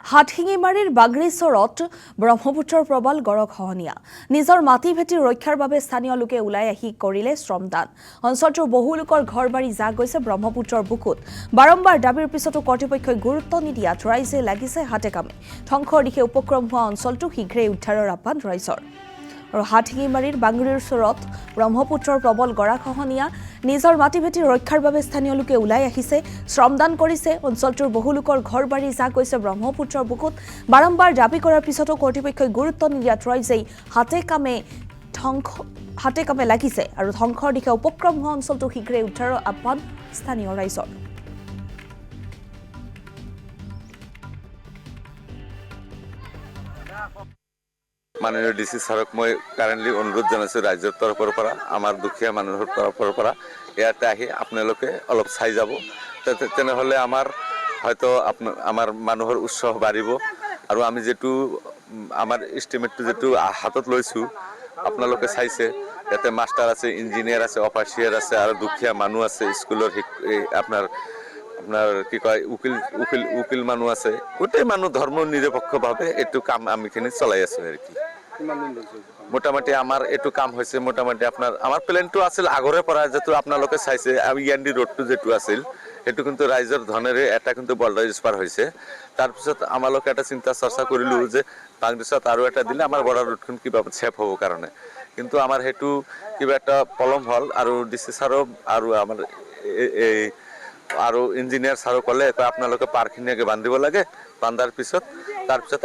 হাতশিঙিমাৰীৰ বাগৰিচৰত ব্ৰহ্মপুত্ৰৰ প্ৰবল গড়খহনীয়া নিজৰ মাটি ভেটি ৰক্ষাৰ বাবে স্থানীয় লোকে ওলাই আহি কৰিলে শ্ৰমদান অঞ্চলটোৰ বহু লোকৰ ঘৰ-বাৰী যা গৈছে ব্ৰহ্মপুত্ৰৰ বুকুত বাৰম্বাৰ দাবীৰ পিছতো কৰ্তৃপক্ষই গুৰুত্ব নিদিয়াত ৰাইজে লাগিছে হাতে কামে ধ্বংসৰ দিশে উপক্ৰম হোৱা অঞ্চলটো শীঘ্ৰেই উদ্ধাৰৰ আহ্বান ৰাইজৰ আৰু হাতশিঙিমাৰীৰ বাগৰিচৰত ব্ৰহ্মপুত্ৰৰ প্ৰবল গড়খহনীয়া নিজৰ মাটি ভেটি ৰক্ষাৰ বাবে স্থানীয় লোকে ওলাই আহিছে শ্ৰমদান কৰিছে অঞ্চলটোৰ বহু লোকৰ ঘৰ-বাৰী যা গৈছে ব্ৰহ্মপুত্ৰৰ বুকুত বাৰম্বাৰ দাবী কৰাৰ পিছতো কৰ্তৃপক্ষই গুৰুত্ব নিদিয়াত ৰাইজেই হাতে কামে লাগিছে আৰু ধ্বংসৰ দিশে উপক্ৰম হোৱা অঞ্চলটো শীঘ্ৰেই উদ্ধাৰৰ আহ্বান স্থানীয় ৰাইজৰ মাননীয় ডিসি স্যাৰক মই কাৰেন্টলি অনুৰোধ জানাইছো ৰাজ্যেৰ তৰফৰ পৰা আমাৰ দুখীয়া মানুহৰ তৰফৰ পৰা ইয়াতে আহি আপোনালোকে অলপ চাই যাব তেনেহলে আমাৰ হয়তো আমাৰ মানুহৰ উৎসাহ বাঢ়িব আৰু আমি যেটো আমাৰ এস্টিমেটটো যেটো হাতত লৈছো আপোনালোকে চাইছে ইয়াতে মাস্টাৰ আছে ইঞ্জিনিয়াৰ আছে অফিচিয়াৰ আছে আৰু দুখীয়া মানুহ আছে স্কুলৰ আপোনাৰ কি কয় উকিল মানুহ আছে গোটেই মানুহ ধৰ্ম নিৰপেক্ষভাৱে এটো কাম আমিখিনি চলাই আছো আৰু কি মোটামুটি আমাৰ এটো কাম হৈছে মোটামুটি আমাৰ প্ল্যানটো আছিল আগৰে পৰা যেটো আপোনালোকে চাইছে আমি ইয়ান্ডি ৰোডটো যেটো আছিল এটো কিন্তু ৰাইজৰ ধনেৰে এটা কিন্তু বলডাইজ পাৰ হৈছে তাৰ পিছত আমালোকে এটা চিন্তা চৰ্চা কৰিলো যে বাংলাদেশত আৰু এটা দিলে আমাৰ বড় ৰোডখন কিবা সেফ হ'ব কাৰণে কিন্তু আমাৰ হেতু কিবা এটা পলম হল আৰু ডিসি স্যাৰ আৰু আমাৰ আৰু ইঞ্জিনিয়াৰ স্যাৰ ক'লে আপোনালোকে পাৰ্কখিনিকে বান্ধিব লাগে বান্ধাৰ পিছত তাৰ পিছত